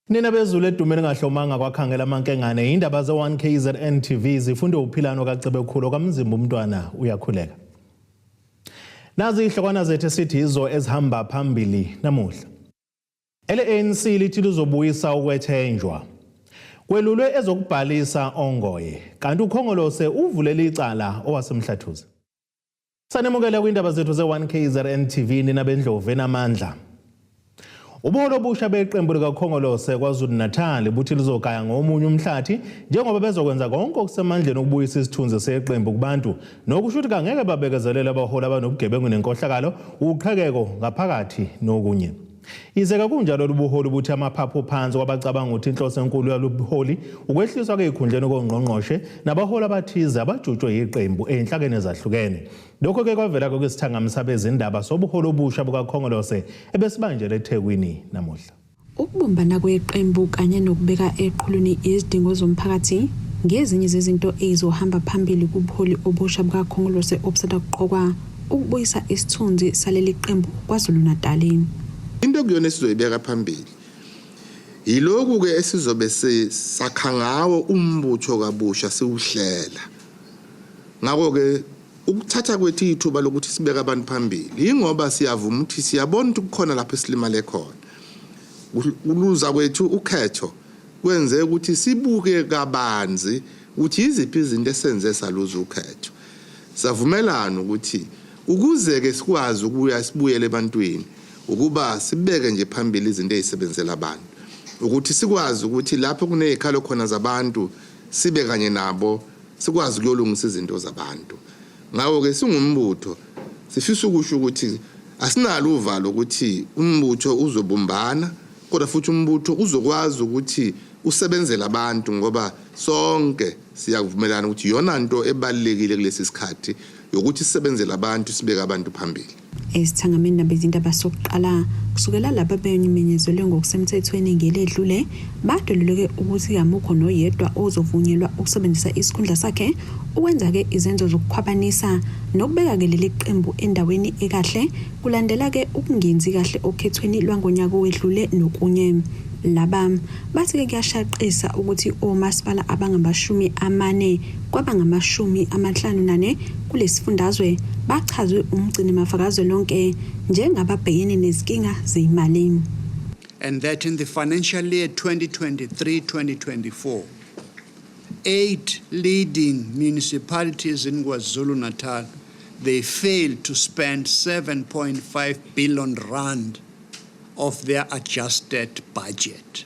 Nina bezulu edumeni ngahlomanga kwakhangela amankengane indaba ze1KZN TV zifunde uphilano kaCebekhulu kamzimba umntwana uyakhuleka. Nazi ihlokwana zethu esithi izo ezihamba phambili namuhla. ANC lithi lizobuyisa ukwethenjwa. Kwelulwe ezokubhalisa ongoye kanti ukhongolose uvulela icala owasemhlathuze. Sanemukela kwindaba zethu ze1KZN TV nina bendlovu enamandla. Ubuholo obusha beqembu likaKhongolose KwaZulu-Natal buthi lizogaya ngomunye umhlathi njengoba bezokwenza konke okusemandleni ukubuyisa isithunzi seqembu kubantu nokusho ukuthi angeke babekezelele abaholi abanobugebengu nenkohlakalo uqhekeko ngaphakathi nokunye. Izeka kunjalo lubuholi buthi amaphaphu phansi kwabacabanga ukuthi inhloso enkulu yalubuholi ukwehliswa kwezikhundleni kongqongqoshe nabaholi abathize abajutshwe yiqembu enhlakeni ezahlukene. Lokho ke kwavela kwesithangamisa bezindaba sobuholi obusha bukaKhongolose ebesibanjele eThekwini namuhla. Ukubumbana kweqembu kanye nokubeka eqhulwini izidingo zomphakathi ngezinye zezinto ezizohamba phambili kubuholi obusha bukaKhongolose obusanda kuqokwa ukubuyisa isithunzi saleli qembu KwaZulu-Natal. Into kuyona esizoyibeka phambili yiloku ke esizobe sakha ngawo umbutho kabusha siwuhlela. Ngakho ke ukuthatha kwethu ithuba lokuthi sibeke abantu phambili ingoba siyavuma ukuthi siyabona ukuthi kukhona lapho esilimale khona. Uluza kwethu ukhetho kwenze ukuthi sibuke kabanzi ukuthi iziphi izinto esenze saluza ukhetho. Savumelana ukuthi ukuze ke sikwazi ukuya sibuyele ebantwini ukuba sibeke nje phambili izinto ezisebenzela abantu ukuthi sikwazi ukuthi lapho kunezikhalo khona zabantu sibe kanye nabo sikwazi ukuyolungisa izinto zabantu. Ngawo ke singumbutho sifisa ukusho ukuthi asinalo uvalo ukuthi umbutho uzobumbana kodwa futhi umbutho uzokwazi ukuthi usebenzele abantu ngoba sonke siyavumelana ukuthi yona into ebalekile kulesi sikhathi yokuthi sisebenzele abantu sibeke abantu phambili. Esithangameni nabezindaba sokuqala kusukela lapha beyimenyezelwe ngokusemthethweni ngeledlule badoluleke ukuthi amukho noyedwa ozovunyelwa ukusebenzisa isikhundla sakhe ukwenza ke izenzo zokukhwabanisa nokubeka ke leli qembu endaweni ekahle kulandela ke ukungenzi kahle okhethweni lwangonyaka owedlule nokunye. Laba bathi ke kuyashaqisa ukuthi omasipala abangamashumi amane kwabangamashumi amahlanu nane kulesifundazwe bachazwe umgcini mafakazo lonke njengababhekene nezinkinga zeimali. And that in the financial year 2023-2024 8 leading municipalities in KwaZulu-Natal they failed to spend 7.5 billion rand of their adjusted budget,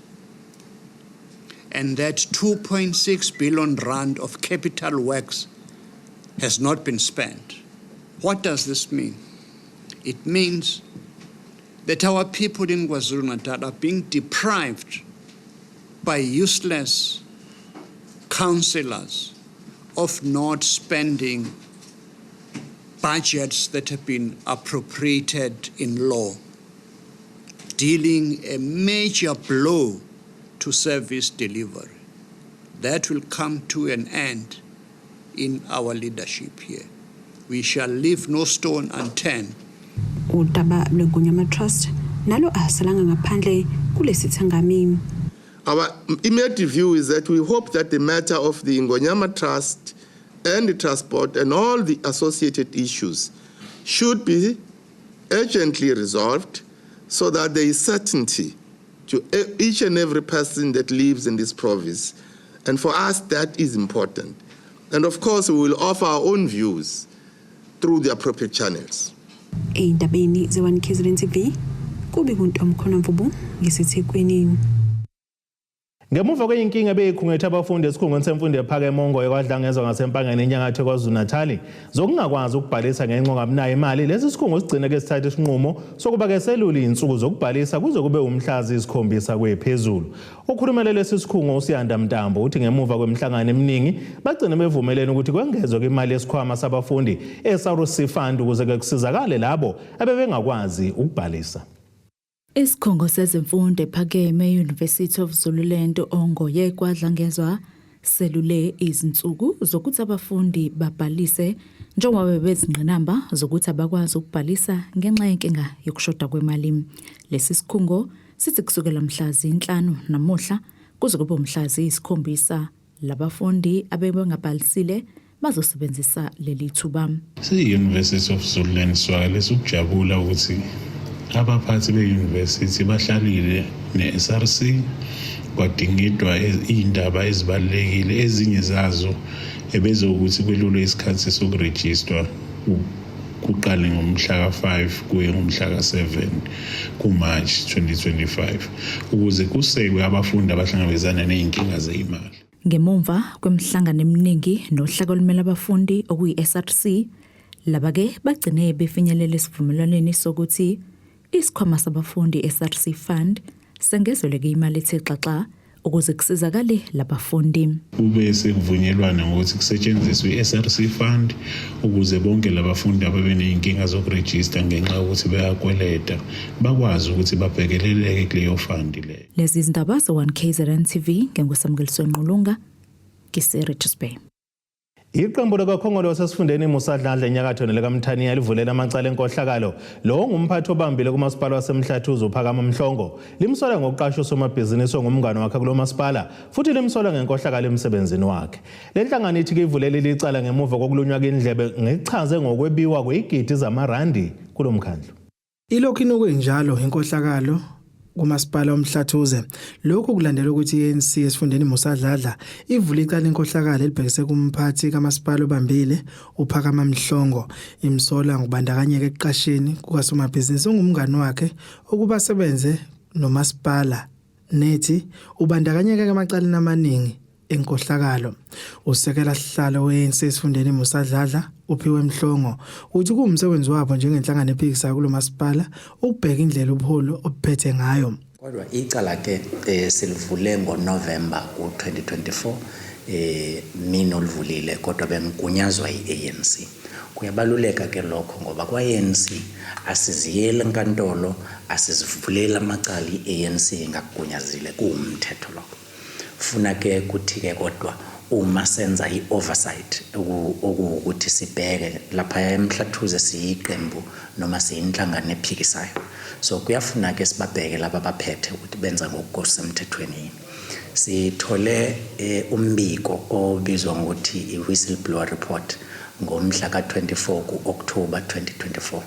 and that 2.6 billion rand of capital works has not been spent. What does this mean? It means that our people in KwaZulu-Natal are being deprived by useless councillors of not spending budgets that have been appropriated in law, dealing a major blow to service delivery. That will come to an end in our leadership here. We shall leave no stone unturned. Udaba lweGonyama Trust nalo asalanga ngaphandle kulesithangamini. Our immediate view is that we hope that the matter of the Ngonyama Trust and the transport and all the associated issues should be urgently resolved so that there is certainty to each and every person that lives in this province. And for us, that is important. And of course, we will offer our own views through the appropriate channels. Endabeni ze1KZN TV kubi kuntomkhona Mvubu ngeseThekwini. Ngemuva kweyinkinga beyikhungethe abafundi esikhungweni semfundo ephakeme ongoye kwadlangezwa ngasempangeni enyakatho KwaZulu-Natal zokungakwazi ukubhalisa ngenxa ngabinayo imali lesi sikhungo sigcine ke sithatha isinqumo sokuba ke selule insuku zokubhalisa kuze kube umhlazi isikhombisa kwephezulu. Ukhulumele lesi sikhungo uSiyanda Mtambo uthi ngemuva kwemhlangano eminingi bagcine bevumelene ukuthi kwengezwe imali yesikhwama sabafundi eSARC fund ukuze ke kusizakale labo abebengakwazi ukubhalisa. Isikhungo sezemfundo ephakeme University of Zululand ongoye kwadlangezwa selule izinsuku zokuthi abafundi babhalise njengoba bebezingqinamba zokuthi abakwazi ukubhalisa ngenxa yenkinga yokushoda kwemali. Lesi sikhungo sithi kusukela mhla zi-5 namuhla kuze kube umhla zi-7 labafundi abebengabhalisile bazosebenzisa leli thuba. University of Zululand swale sukujabula ukuthi abaphathi be-university bahlalile ne-SRC kwadingidwa indaba ezibalekile ezinye zazo ebezokuthi kwelule isikhathi sokurejistwa kuqale ngomhla ka5 kuye ngomhla ka7 kuMarch 2025 ukuze kusekwe abafundi abahlangabezana nezinkinga zeimali. Ngemumva kwemhlangano eminingi nohlaka olumela abafundi okuyi-SRC laba-ke bagcine befinyelela esivumelwaneni sokuthi isikhwama sabafundi SRC Fund sengezelwe imali ethe xaxa ukuze kusizakale labafundi. Kube sekuvunyelwana ngokuthi kusetshenziswe i-SRC Fund ukuze bonke labafundi ababeneyinkinga zokurejista ngenxa yokuthi beyakweleta bakwazi ukuthi babhekeleleke kuleyo fund leyo. Lezi izindaba zo-1KZN TV ngenguSamukeliso Nqulunga ngiseRichards Bay. Iqembu likakhongolo sesifundeni Musadladla enyakatho nelikaMthaniya livulela amacala enkohlakalo. Lo ngumphathi obambile kumasipala waseMhlathuze uPhakama Mhlongo. Limsola ngokuqasha usomabhizinisi ongumngane wakhe kulo masipala futhi limsola ngenkohlakalo emsebenzini wakhe. Le nhlangano ithi ivulele licala ngemuva kokulunywa kwendlebe ngechaze ngokwebiwa kweigidi zamarandi kulo mkhandlu. Ilokhu inokwenjalo inkohlakalo kumasipala womhlathuze lokho kulandela ukuthi iANC esifundeni Musadladla ivule icala inkohlakalo elibhekise kumphathi kamasipala obambile uPhakama Mhlongo imsola ngubandakanyeka ekuqasheni kukasomabhizinisi ongumngane wakhe ukuba sebenze nomasipala nethi ubandakanyeka emacaleni amaningi enkohlakalo. Usekela sihlalo weANC esifundeni Musadladla uPhiwe Mhlongo uthi kuwumsebenzi wabo njengenhlangano ephikisa kulo masipala ukubheka indlela ubuholo obuphethe ngayo. Kodwa icala ke silivule ngoNovember u2024 mina olivulile kodwa bengigunyazwa iANC. Kuyabaluleka ke lokho ngoba kwaANC asiziyele enkantolo asizivulela amacala iANC ngakugunyazile kuumthetho lokho. Funa ke kuthi ke kodwa uma senza i-oversight ukuthi sibheke lapha eMhlathuze siyiqembu noma siyinhlangano ephikisayo. So kuyafuna ke sibabheke laba baphethe ukuthi benza ngokusemthethweni. Sithole umbiko obizwa ngokuthi i-whistleblower report ngomhla ka24 kuOctober 2024.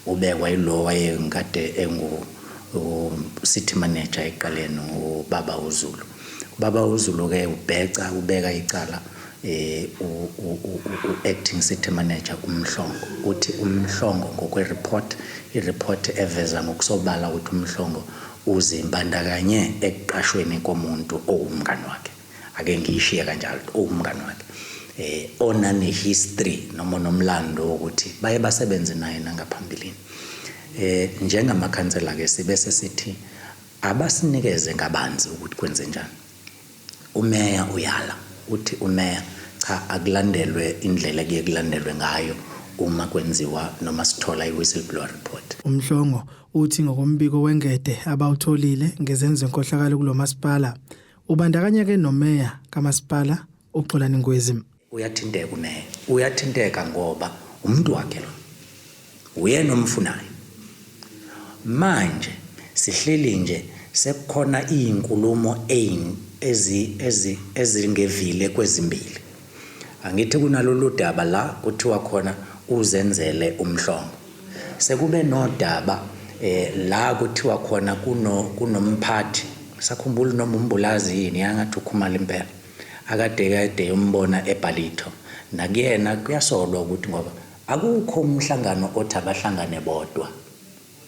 Ubekwa yilo wayengade city manager eqaleni uBaba uZulu. Baba uZulu ke ubeka icala acting city manager uMhlongo uthi uMhlongo ngokwereport ireport eveza ngokusobala ukuthi uMhlongo uzimbandakanye ekuqashweni komuntu owumngane wakhe ake ngiyishiya kanjalo owumngane wakhe onane history noma nomlando ukuthi baye basebenze naye nangaphambilini njengamakhansela ke sibese sithi abasinikeze ngabanzi ukuthi kwenze njani. Umeya uyala uthi umeya cha akulandelwe indlela kulandelwe ngayo uma kwenziwa noma sithola i-whistleblower report. Umhlongo uthi ngokombiko wengede abawutholile ngezenzo enkohlakalo kulo masipala ubandakanyeke nomeya kamasipala uXolani Ngwezi. Uyathinteka umeya uyathinteka ngoba umuntu wakhe lo uyena omfunayo. Manje sihleli nje sekukhona izinkulumo ezingevile kwezimbili. Angithi kunalolu daba la kuthiwa khona uzenzele uMhlongo. Sekube nodaba la kuthiwa khona kunomphathi sakhumbula noma umbulazi yini yangathi ukhumala impela akade yombona eBhalito nakuyena kuyasolwa ukuthi ngoba akukho umhlangano othi abahlangane bodwa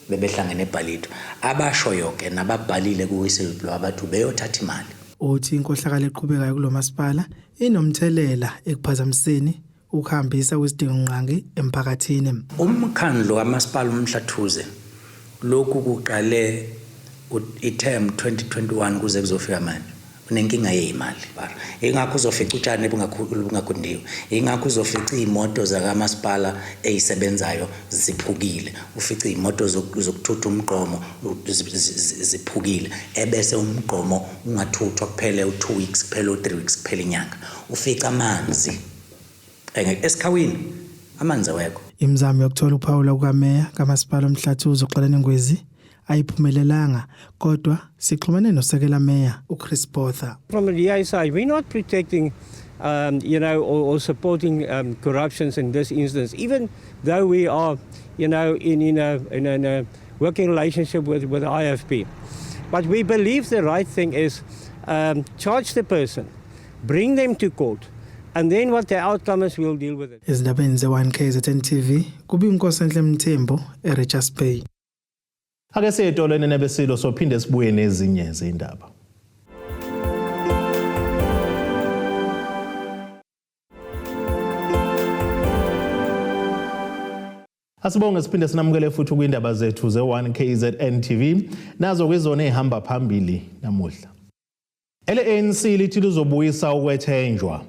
bebehlangene eBhalito abasho yonke nababhalile kuwhistleblower abathu beyothatha imali. Uthi inkohlakalo eqhubekayo kulo masipala inomthelela ekuphazamiseni ukuhambisa kwesidingo nqangi emphakathini. Umkhandlu kamasipala uMhlathuze lokhu kuqale i-term 2021 kuze kuzofika manje unenkinga yezimali bara ingakho uzofica utshani bungakundiwe ingakho uzofica imoto zakamasipala ezisebenzayo ziphukile ufica imoto zokuthutha umgqomo ziphukile ebese umgqomo ungathuthwa kuphele u2 weeks kuphele u3 weeks kuphele inyanga ufica amanzi esikhawini amanzi awekho. Imizamo yokuthola uPaula kukameya kamasipala uMhlathuze uXolani Ngwezi ayiphumelelanga kodwa sixhumene nosekela meya uChris Botha. From the DA side, we're not protecting or supporting corruptions in this instance, even though we are, in a working relationship with IFP. But we believe the right thing is charge the person, bring them to court, and then what the outcome is, we'll deal with it. Izindabeni ze1KZN TV kubi uNkosenhle Mthembu eRichards Bay. Ake siyetolweni nebesilo sophinde sibuye nezinye izindaba. Asibonge siphinde sinamukele futhi kwindaba zethu ze1KZN TV nazo kwizona ehamba phambili namuhla. ANC lithi lizobuyisa ukwethenjwa.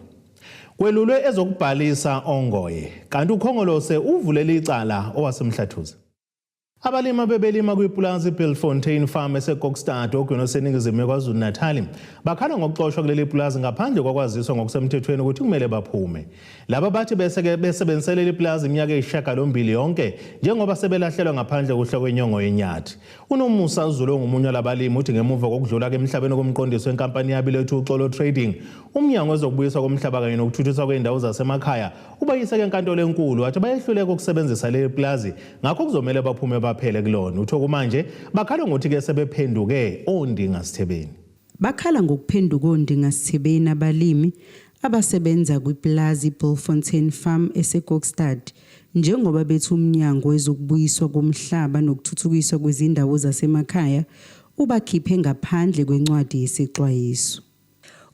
Kwelulwe ezokubhalisa ongoye kanti ukhongolose uvulele icala owasemhlathuze. Abalima bebelima kwipulazi Belfontein Farm eseKokstad ogwini oseningizimu kwaZulu Natal bakhala ngokuxoshwa kuleli pulazi ngaphandle kwakwaziswa ngokusemthethweni ukuthi kumele baphume. Laba bathi besebenzisela leli pulazi iminyaka eyisishiyagalombili yonke njengoba sebelahlelwa ngaphandle kuhla kwenyongo yenyathi. UNomusa Zulu ongumunye walabalimi uthi ngemuva kokudlula kemhlabeni komqondiso wenkampani yabilethu uXolo Trading umnyango wezokubuyiswa komhlaba kanye nokuthuthuswa kweindawo zasemakhaya ubayiseke enkantolo enkulu wathi bayehluleka ukusebenzisa leli pulazi ngakho kuzomela baphume baphele kulona. Uthoku manje bakhala ngokuthi ke sebephenduke ondinga Sithebeni. Bakhala ngokuphenduka ondinga Sithebeni abalimi abasebenza kwipulazi Belfontein Farm eseKokstad njengoba bethi umnyango wezokubuyiswa komhlaba nokuthuthukiswa kwezindawo zasemakhaya ubakhiphe ngaphandle kwencwadi yesixwayiso.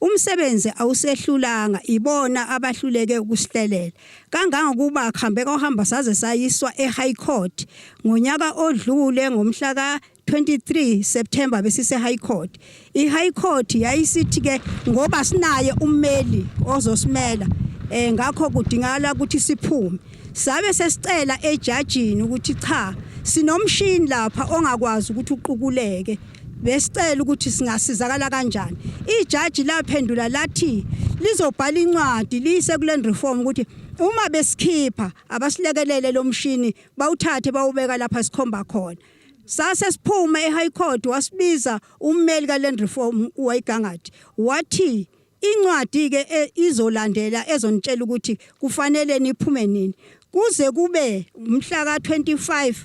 Umsebenzi awusehlulanga ibona abahluleke ukusihlelela kangangokuba khambe kohamba saze sayiswa eHigh Court ngonyaka odlule ngomhla ka23 September besise High Court. IHigh Court yayisithi ke ngoba sinaye ummeli ozosimela ngakho kudingala ukuthi siphume. Sabe sesicela ejajini ukuthi cha sinomshini lapha ongakwazi ukuthi uqukuleke. Besicela ukuthi singasizakala kanjani. Ijaji laphendula lathi lizobhala incwadi lise kule reform ukuthi uma besikhipha abasilekelele lo mshini bawuthathe bawubeka lapha sikhomba khona. Sase siphume eHigh Court wasibiza ummeli kaLand Reform uWayigangathi wathi incwadi ke izolandela ezonitshela ukuthi kufanele niphume nini kuze kube umhla ka25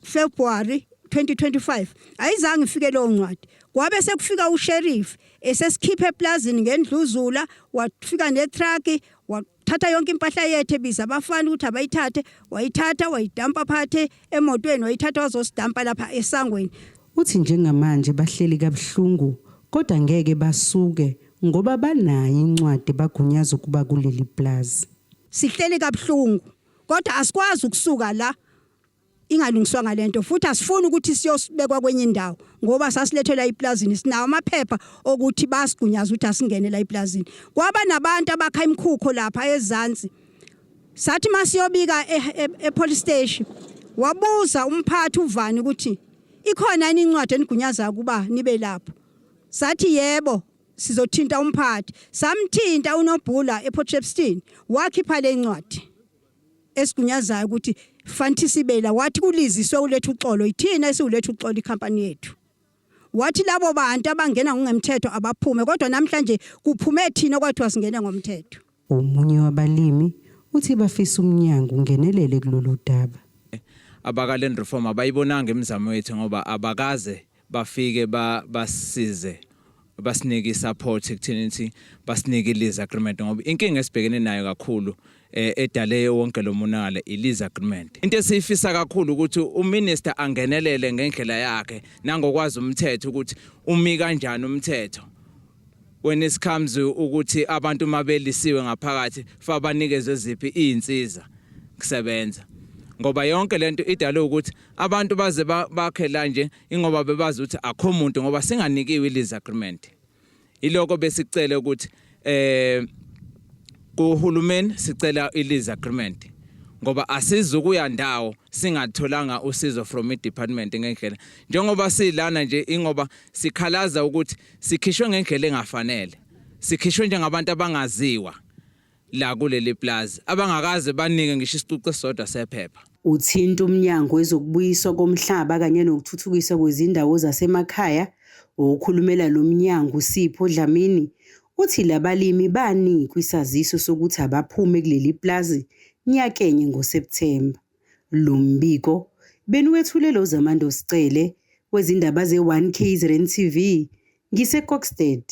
February 2025 ayizange ifike lo ncwadi kwabe sekufika usheriff esesikhiphe eplazini ngendluzula wafika netruck wathatha yonke impahla yethu ebiza abafana ukuthi abayithathe wayithatha wayidampa phathe emotweni wayithatha wazosidampa lapha esangweni. Uthi njengamanje bahleli kabuhlungu kodwa ngeke basuke ngoba banayo incwadi bagunyaza ukuba kuleli plaza. Sihleli kabuhlungu kodwa asikwazi ukusuka la ingalungiswa ngalento futhi asifuni ukuthi siyosibekwa kwenye indawo ngoba sasilethela iplazini sinawo amaphepha ukuthi basigunyaza ukuthi asingene la iplazini. Kwaba nabantu abakha imkhukho lapha ezansi. Sathi masiyobika epolice station wabuza umphathi uVani ukuthi ikhona yini incwadi enigunyaza kuba nibe lapho. Sathi yebo sizothinta umphathi. Samthinta uNobhula ePort Shepstone wakhipha le incwadi esigunyazayo ukuthi fanti sibela wathi kuliziswe ulethu uXolo ithina esiulethu uXolo ikhampani yethu. Wathi labo bantu abangena ngemthetho abaphume kodwa namhlanje kuphume thina kwathiwa singene ngomthetho. Umunye wabalimi uthi bafisa umnyango ungenelele kulolu daba. AbakaLand Reform abayibonanga emizamo wethu ngoba abakaze bafike basize basinike support ekutheni basinike lease agreement ngoba inkinga esibhekene nayo kakhulu edale wonke lo monakalo ilease agreement. Into esifisa kakhulu ukuthi uminister angenelele ngendlela yakhe nangokwazi umthetho ukuthi umi kanjani umthetho when it comes ukuthi abantu mabelisiwe ngaphakathi fa banikezwe ziphi izinsiza kusebenza ngoba yonke lento idale ukuthi abantu baze bakhela nje ingoba bebazi ukuthi akho umuntu ngoba singanikiwe ilease agreement. Iloko besicela ukuthi kuhulumeni sicela ilease agreement ngoba asizukuya ndawo singatholanga usizo from i-department ngendlela njengoba silana nje ingoba sikhalaza ukuthi sikhishwe ngendlela engafanele sikhishwe njengabantu abangaziwa la kuleli plaza abangakaze banike ngisho isicucu sodwa sephepha. uthinta umnyango wezokubuyiswa komhlaba kanye nokuthuthukiswa kwezindawo zasemakhaya. Ukukhulumela lo mnyango uSipho Dlamini uthi labalimi banikwa isaziso sokuthi abaphume kuleli plazi nyakenye ngoSepthemba. Lo mbiko benuwethulelo uZamando Sicele wezindaba ze1KZN TV ngiseKokstad.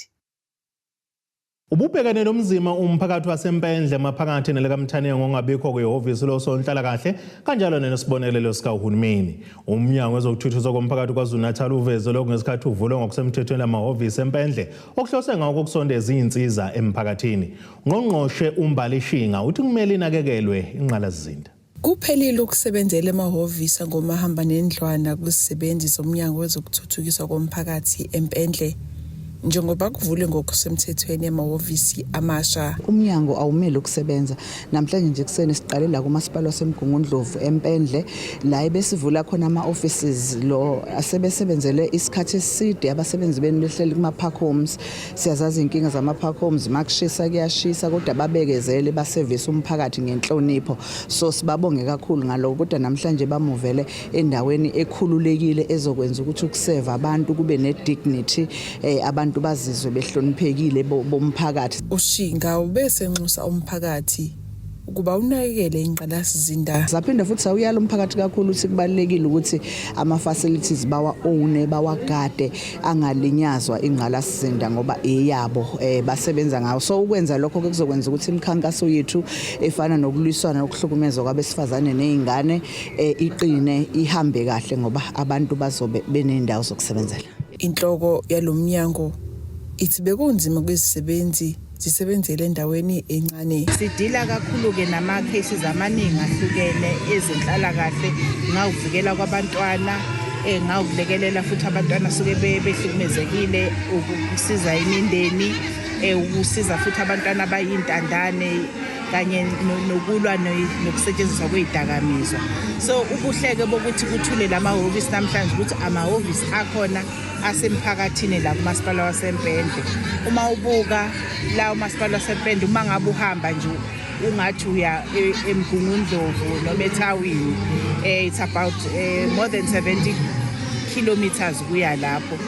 Ububhekene nomzima umphakathi wasempendle maphakathi nelikaMthaneng ongabikho kwehhovisi losonhlala kahle kanjalo nesibonelelo sikahulumeni. Umnyango wezokuthuthukiswa komphakathi kwaZulu-Natal uveze lokho ngesikhathi uvulwe ngokusemthethweni amahhovisi empendle okuhlose ngako ukusondeza izinsiza emphakathini. Ngqongqoshe uMbalishinga uthi kumele inakekelwe inqalasizinda. Kuphelile ukusebenzela emahhovisi ngomahamba nendlwana kuzisebenzi zomnyango wezokuthuthukiswa komphakathi empendle. Njengoba kuvule ngokusemthethweni emahhovisi amasha. Umnyango awumele ukusebenza. Namhlanje nje kusene siqale la kumasipala waseMgungundlovu empendle la ebesivula khona ama-offices lo asebesebenzele isikhathi eside abasebenzi benu behleli kuma-park homes. Siyazazi inkinga zama-park homes makushisa kuyashisa kodwa babekezele basevise umphakathi ngenhlonipho. So sibabonge kakhulu ngaloko kodwa namhlanje bamuvele endaweni ekhululekile ezokwenza ukuthi ukuseva abantu kube ne-dignity abantu bazizwe behloniphekile bomphakathi. Ushinga ubesenxusa umphakathi ukuba unakekele inqalasizinda. Zaphinda futhi sawuyala umphakathi kakhulu ukuthi kubalekile ukuthi ama-facilities bawa-own bawagade angalinyazwa inqalasizinda ngoba eyabo basebenza ngawo. So ukwenza lokho kuzokwenza ukuthi imikhankaso yethu efana nokulwisana nokuhlukumezwa kwabesifazane nezingane iqine ihambe kahle ngoba abantu bazobe benendawo zokusebenzela. Inhloko yalomnyango ithi bekunzima kwezisebenzi zisebenzele endaweni encane. Sidila kakhulu ke nama cases amaningi ahlukene ezenhlala kahle ngawuvikela kwabantwana ngawukulekelela futhi abantwana suke behlukumezekile ukusiza imindeni ukusiza futhi abantwana abayintandane kanye nokulwa nokusetshenziswa kwezidakamizwa. So ubuhleke bokuthi kuthule lamahhovisi namhlanje ukuthi amahhovisi akhona asemphakathini la kumasipala wasempendle. Uma ubuka la umasipala wasempendle uma ngabe uhamba nje ungathi uya eMgungundlovu noma eThawini it's about more than 70 kilometers kuya lapho.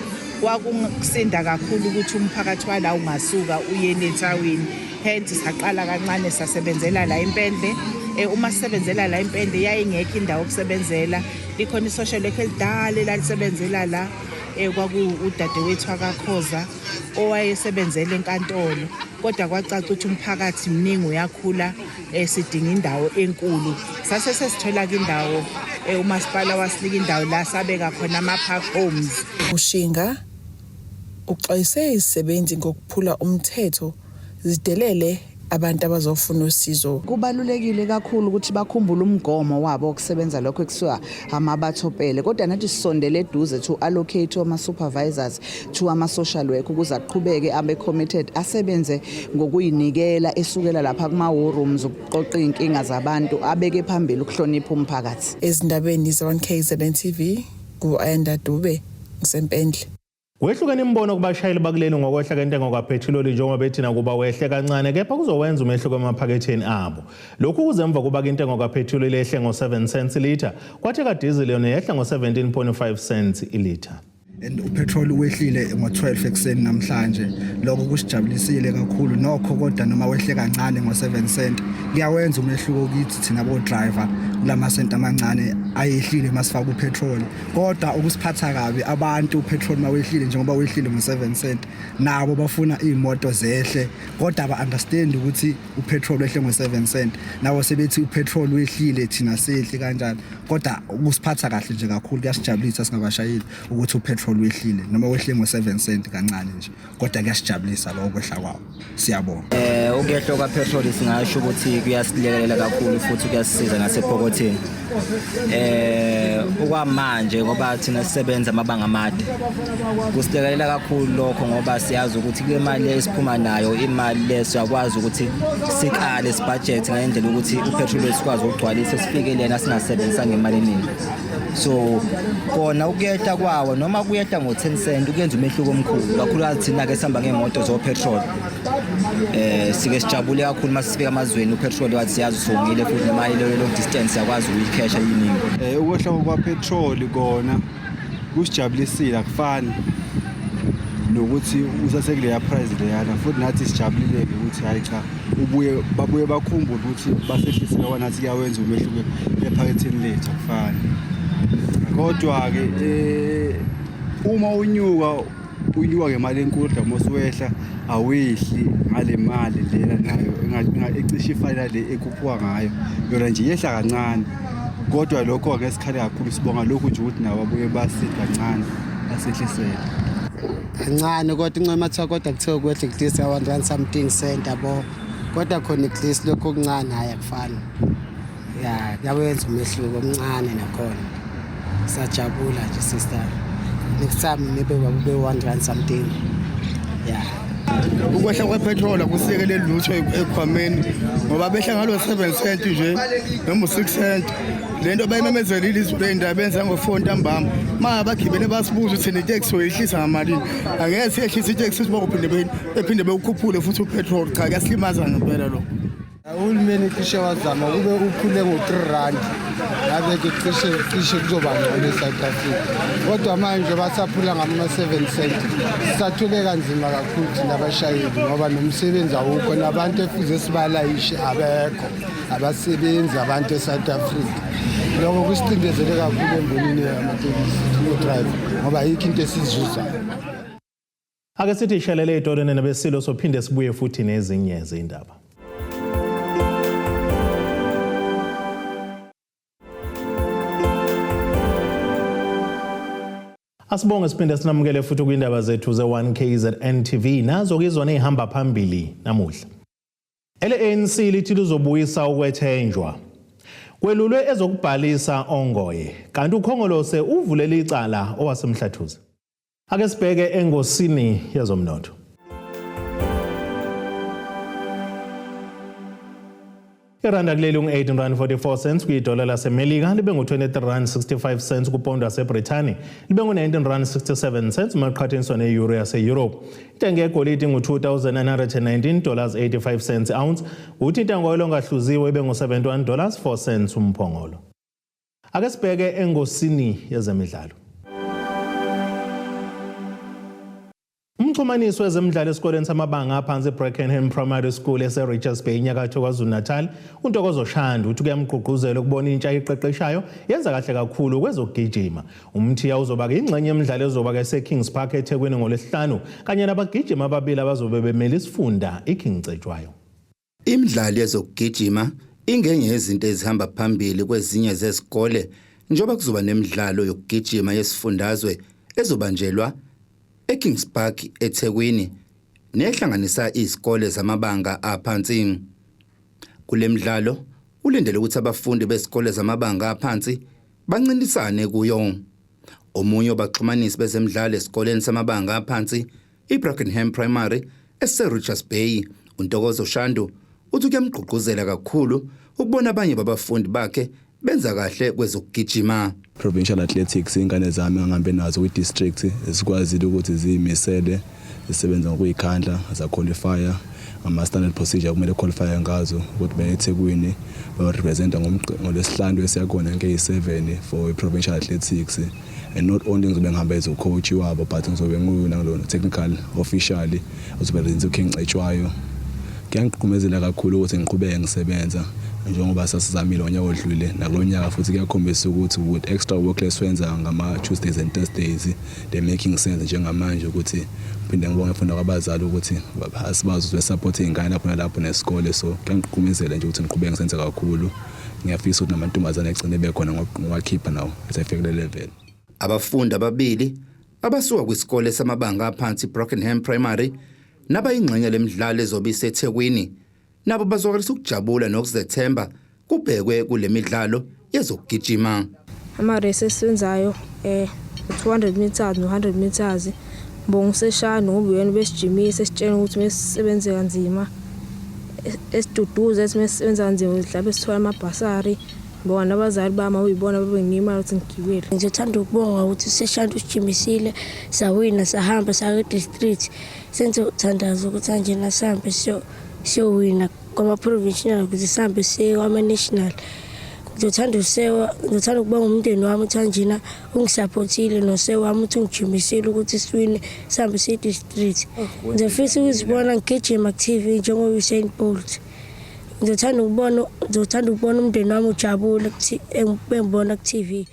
Kwakusinda kakhulu ukuthi umphakathi wala ungasuka uye eThawini. Hence saqala kancane sasebenzela la empendle. Uma sisebenzela la empendle yayingekho indawo yokusebenzela. Likhona isocial worker elidala lalisebenzela la kwaku udadewethu akaKhoza owayesebenzela enkantolo. Kodwa kwacaca ukuthi umphakathi mningi uyakhula sidinga indawo enkulu. Sase sesithola indawo umasipala wasinika indawo la sabeka khona ama-park homes. Ushinga uxwayise izisebenzi ngokuphula umthetho zidelele abantu abazofuna usizo. Kubalulekile kakhulu ukuthi bakhumbule umgomo wabo okusebenza lokho ekusuka amabathopele kodwa nathi sisondele eduze to allocate ama supervisors to ama social work ukuze aqhubeke abe committed asebenze ngokuyinikela esukela lapha kuma war rooms ukuqoqa inkinga zabantu abeke phambili ukuhlonipha umphakathi. Ezindabeni ze1KZN TV ku-Ayanda Dube ngisempendle. Wehlukene imbono kubashayeli bakuleli ngokwehla kwentengo kaphethiloli njengoba bethina kuba wehle kancane kepha kuzowenza umehluko emaphaketheni abo. Lokhu kuzemva kuba intengo kaphethiloli ehle ngo7 cents ilitha kwathi kadizili yona yehla ngo17.5 cents ilitha. And upetrol wehlile ngo12 ekseni namhlanje lokho kusijabulisile kakhulu nokho kodwa noma wehle kancane ngo7 cent kuyawenza umehluko kithi thina abo driver kulama cent amancane ayehlile masifaka upetrol kodwa ukusiphatha kabi abantu upetrol mawehlile njengoba wehlile ngo7 cent nabo bafuna imoto zehle kodwa ba understand ukuthi upetrol wehle ngo7 cent nabo sebethi upetrol wehlile thina sehle kanjani kodwa ukusiphatha kahle nje kakhulu kuyasijabulisa singabashayeli ukuthi upetrol wehlile noma wehle ngo7 cent kancane nje kodwa kuyasijabulisa lokho kwehla kwawo siyabonga. Ukuyehla kwapetrol singasho ukuthi kuyasilekelela kakhulu futhi kuyasisiza nasephokotheni. Okwamanje ngoba thina sisebenza amabanga amade kusilekelela kakhulu lokho ngoba siyazi ukuthi kule mali esiphuma nayo imali lesiyakwazi ukuthi sikale sibudget ngendlela ukuthi upetrol esikwazi ukugcwalisa sifikelele singasebenzisa ngemali eningi. So kona ukuyehla kwawo noma kuyehla ngo10 cent ukuyenza umehluko omkhulu kakhulukazi thina ke sihamba ngemoto zopetrol. Sike sijabule kakhulu masifika emazweni upetrol wathi siyazi usongile futhi noma ile long distance siyakwazi ukuyikhesha yiningi. Ukwehla kwa petrol kona kusijabulisile akufani nokuthi usasekuleya price leyana futhi nathi sijabulile ukuthi hayi cha babuye bakhumbule ukuthi basehlisela kwanathi kuyawenza umehluko ephaketheni lethu akufani. Kodwa ke uma unyuka ngemali enkulu moswehla awehli ngale mali lena nayo ecishe ifana le ekhuphuka ngayo yona nje yehla kancane. Kodwa lokho ake sikhale kakhulu sibonga lokhu nje ukuthi nawo abuye basithi kancane basehlisele kancane kodwa incema ethiwa kodwa kuthiwa kwehle kuhlisa 100 something cent yabo kodwa khona iglisi lokho okuncane hayi akufani yawenza umehluko omncane nakhona sajabula nje sister next time maybe babe 100 something ukwehla kwepetrol akusikeleli lutho ekhwameni ngoba behla ngalo 7 cent nje noma 6 cent lento bayimemezela ilizwe leindaba benza ngo4 ntambama bagibene basibuza ukuthi netaxi oyihlisa ngamalini angeke siyehlisa itaxi sibokuphinde bewukhuphule futhi upetrol cha kuyasilimaza ngempela lo. Uhulumeni cishe wazama kube ukhule ngo3 rand ngabe cishe kuzoba ngcono eSouth Africa kodwa manje basaphula ngama7 cent sisathuke kanzima kakhulu thina abashayeli ngoba nomsebenzi awukho nabantu efuze sibalayishe abekho abasebenzi abantu eSouth Africa lokho kusicindezele kakhulu embonini yamatekisi driver ngoba ayikho into esizuzayo. Ake sithi ishelele itoreni nabesilo sophinde sibuye futhi nezinye izindaba. Asibonge siphinde sinamukele futhi kwindaba zethu ze1KZN TV nazo izona ezihamba phambili namuhla. ANC lithi lizobuyisa ukwethenjwa. Kwelulwe ezokubhalisa ongoye kanti ukhongolose uvulela icala owasemhlathuze. Ake sibheke engosini yezomnotho. Iranda kuleli ungu-18.44 kwidola laseMelika libe ngu-23.65 kupondo yaseBrithani libe ngu-19.67 maqhathaniswa ne-euro yase-Europe. Intengo yegolide $2,919.85 ounce uthi intengo yoyilo ongahluziwe ibe ngu-$71.04 umphongolo. Ake sibheke engosini yezemidlalo. Umxhumanisi wezemidlalo esikoleni samabanga aphansi eBrackenham Primary School ese-Richards Bay enyakatho KwaZulu-Natal uNtokozo Shandu uthi kuyamgqugquzela ukubona intsha eyiqeqeshayo yenza kahle kakhulu kwezokugijima. Umthiya uzoba-ke ingxenye yemidlalo ezoba-ke ese-Kings Park eThekwini ngoLwesihlanu kanye nabagijima ababili abazobe bemele isifunda iKing Cetshwayo. Imidlalo yezokugijima ingenye yezinto ezihamba phambili kwezinye zezikole njengoba kuzoba nemidlalo yokugijima yesifundazwe ezobanjelwa eKings Park eThekwini nehlanganisa izikole zamabanga aphansi. Kule midlalo ulindele ukuthi abafundi besikole zamabanga aphansi bancintisane kuyo. Omunye wabaxhumanisi bezemidlalo esikoleni samabanga aphansi iBrackenham Primary ese-Richards Bay uNtokozo Shandu uthi kuyamgqugquzela kakhulu ukubona abanye babafundi bakhe benza kahle kwezokugijima. Provincial athletics ingane zami ngihambe nazo kwi-district esikwazile ukuthi ziyimisele zisebenza ngokuyikhandla za qualifier ama-standard procedure kumele qualify ngazo ukuthi beyeThekwini barepresenta ngoLwesihlanu esiyakhona nge-7 for provincial athletics and not only ngizobe ngihamba as coach wabo but ngizobe ngulona technical officially uzobe King Cetshwayo. Ngiyangqhumezela kakhulu ukuthi ngiqhubeke ngisebenza njengoba sasizamile onyaka odlule nakulonyaka futhi kuyakhombisa ukuthi with extra work leswenza ngama Tuesdays and Thursdays they making sense njengamanje ukuthi phinde ngibonge mfunda kwabazali ukuthi asibazi support ingane lapho nalapho nesikole so ngiyangqhumezela nje ukuthi ngiqhubeke ngisenze kakhulu ngiyafisa ukuthi namantombazane egcine bekhona ngwakhipha nawo esefike le level. Abafundi ababili abasuka kwisikole samabanga aphansi Brackenham Primary nabayingxenye lemidlalo ezobe iseThekwini nabo bazokalisa ukujabula nokuzethemba kubhekwe kule midlalo yezokugijima. Ama-race esiwenzayo 200 meters no-100 meters mbongiseshana ngoba uyena besijimisa esitshela ukuthi mesisebenze kanzima esiduduze mesisebenza kanzima mhlawumbe sithola amabhasari bona nabazali bami uyibona bebengiimali ukuthi ngigibele. Ngithanda ukubonga ukuthi seshana usijimisile sawina sahamba saye district senze uthandaza ukuthi anje nasambe siyowina kwama-provincial ukuthi sihambe siye kwama-national Ngizothanda ukubonga umndeni wami ukuthi anjina ungisupportile nosewa wami ukuthi ungijimisile ukuthi siwine sihambe siye district. Ngizofisa ukuzibona ngigijima ku-TV njengo Usain Bolt. Ngizоthanda ukubona umndeni wami ujabule bengibona ku-TV.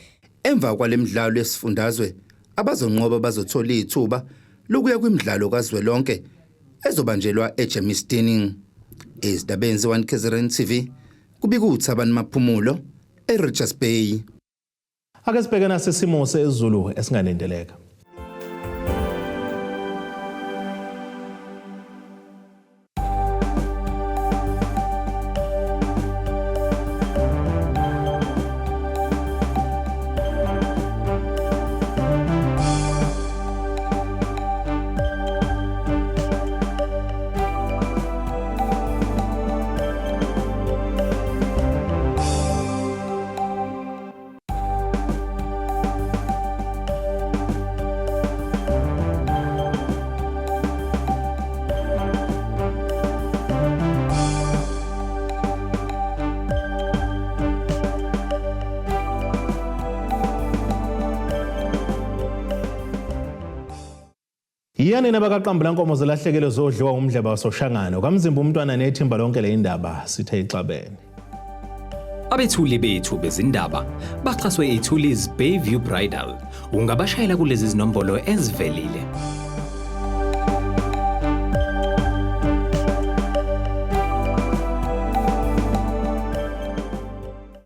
Emva kwalemidlalo yesifundazwe abazonqoba bazothola ithuba lokuya kwimidlalo kazwelonke ezobanjelwa eGermiston. Izindabeni ze-1 KZN TV kubika uThabani Maphumulo eRichards Bay. Ake sibheke nasesimo sezulu esingalindeleka. Yani nabakaqambula nkomo zelahlekelo zodliwa umdleba wasoshangano kamzimba umntwana nethimba lonke leindaba sithe ixabene. Abethuli bethu bezindaba baxhaswe iThulis Bayview Bridal. Ungabashayela kulezi zinombolo ezivelile.